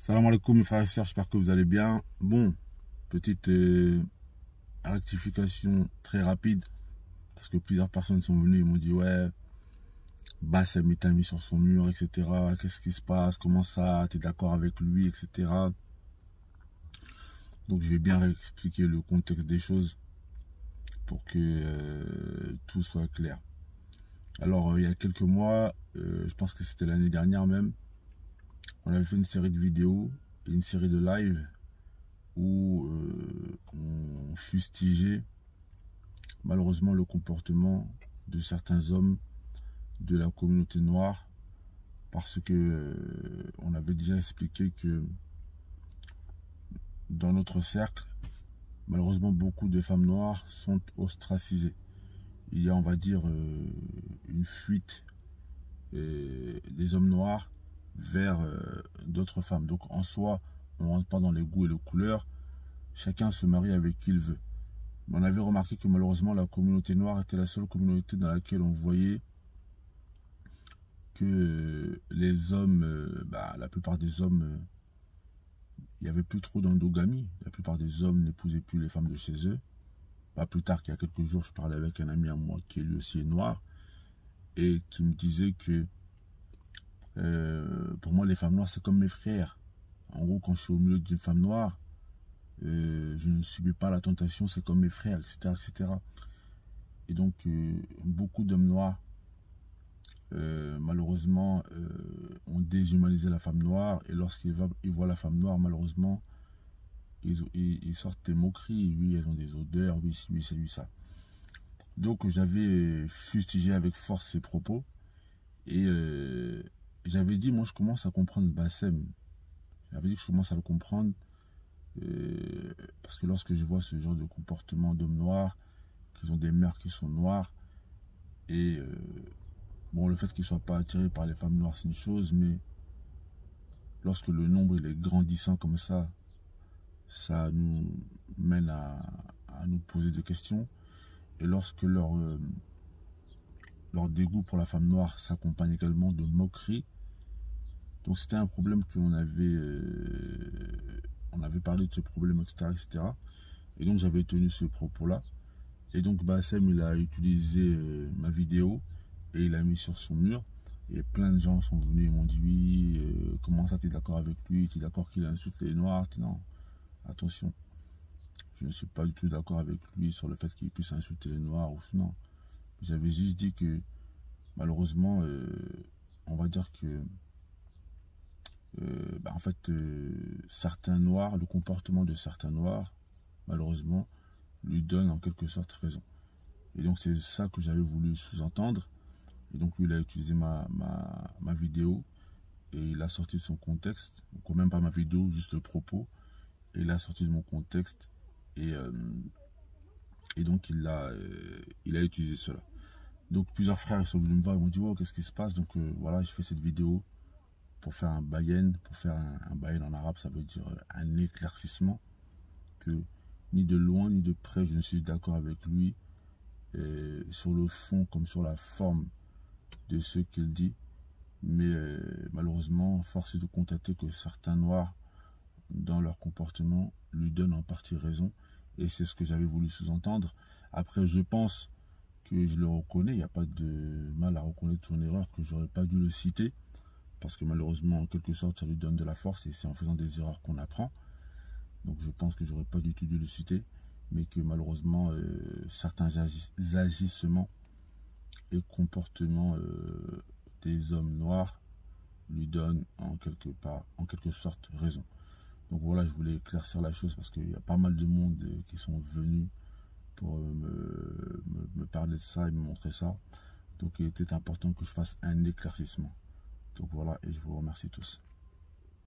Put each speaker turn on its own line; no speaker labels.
Salam alaikum mes frères et sœurs, j'espère que vous allez bien. Bon, petite rectification très rapide, parce que plusieurs personnes sont venues et m'ont dit ouais, Bassem il t'a mis sur son mur, etc. Qu'est-ce qui se passe, comment ça, t'es d'accord avec lui, etc. Donc je vais bien expliquer le contexte des choses pour que tout soit clair. Alors il y a quelques mois, je pense que c'était l'année dernière même, on avait fait une série de vidéos et une série de lives où on fustigeait malheureusement le comportement de certains hommes de la communauté noire, parce que on avait déjà expliqué que dans notre cercle, malheureusement beaucoup de femmes noires sont ostracisées. Il y a, on va dire, une fuite des hommes noirs vers d'autres femmes. Donc en soi, on ne rentre pas dans les goûts et les couleurs, chacun se marie avec qui il veut. Mais on avait remarqué que malheureusement la communauté noire était la seule communauté dans laquelle on voyait que les hommes, la plupart des hommes, il n'y avait plus trop d'endogamie. La plupart des hommes n'épousaient plus les femmes de chez eux. Pas plus tard qu'il y a quelques jours, je parlais avec un ami à moi qui lui aussi est noir et qui me disait que pour moi les femmes noires c'est comme mes frères. En gros, quand je suis au milieu d'une femme noire, je ne subis pas la tentation, c'est comme mes frères, etc. etc. Et donc beaucoup d'hommes noirs malheureusement ont déshumanisé la femme noire, et lorsqu'ils voient la femme noire, malheureusement ils sortent des moqueries. Oui, elles ont des odeurs, oui, oui, c'est lui ça. Donc j'avais fustigé avec force ces propos et j'avais dit, moi je commence à comprendre Bassem. J'avais dit que je commence à le comprendre parce que lorsque je vois ce genre de comportement d'hommes noirs, qu'ils ont des mères qui sont noires, et bon, le fait qu'ils ne soient pas attirés par les femmes noires c'est une chose, mais lorsque le nombre il est grandissant comme ça nous mène à nous poser des questions. Et lorsque leur dégoût pour la femme noire s'accompagne également de moqueries. Donc c'était un problème qu'on avait, on avait parlé de ce problème, etc. etc. Et donc j'avais tenu ce propos-là. Et donc Bassem, il a utilisé ma vidéo et il l'a mis sur son mur. Et plein de gens sont venus et m'ont dit oui, comment ça, tu es d'accord avec lui, tu es d'accord qu'il insulte les noirs? Non, attention, je ne suis pas du tout d'accord avec lui sur le fait qu'il puisse insulter les noirs ou non. J'avais juste dit que malheureusement, on va dire que en fait, certains noirs, le comportement de certains noirs, malheureusement, lui donne en quelque sorte raison. Et donc c'est ça que j'avais voulu sous-entendre. Et donc lui, il a utilisé ma vidéo et il a sorti de son contexte, donc même pas ma vidéo, juste le propos, et il a sorti de mon contexte et donc il a utilisé cela. Donc plusieurs frères sont venus me voir, ils m'ont dit oh, qu'est-ce qui se passe. Donc voilà, je fais cette vidéo pour faire un bayen. Pour faire un bayen en arabe, ça veut dire un éclaircissement, que ni de loin ni de près je ne suis d'accord avec lui sur le fond comme sur la forme de ce qu'il dit. Mais malheureusement, force est de constater que certains noirs, dans leur comportement, lui donnent en partie raison. Et c'est ce que j'avais voulu sous-entendre. Après, je pense que je le reconnais. Il n'y a pas de mal à reconnaître son erreur, que j'aurais pas dû le citer. Parce que malheureusement, en quelque sorte, ça lui donne de la force. Et c'est en faisant des erreurs qu'on apprend. Donc je pense que j'aurais pas du tout dû le citer. Mais que malheureusement, certains agissements et comportements des hommes noirs lui donnent en quelque sorte raison. Donc voilà, je voulais éclaircir la chose parce qu'il y a pas mal de monde qui sont venus pour me parler de ça et me montrer ça. Donc il était important que je fasse un éclaircissement. Donc voilà, et je vous remercie tous.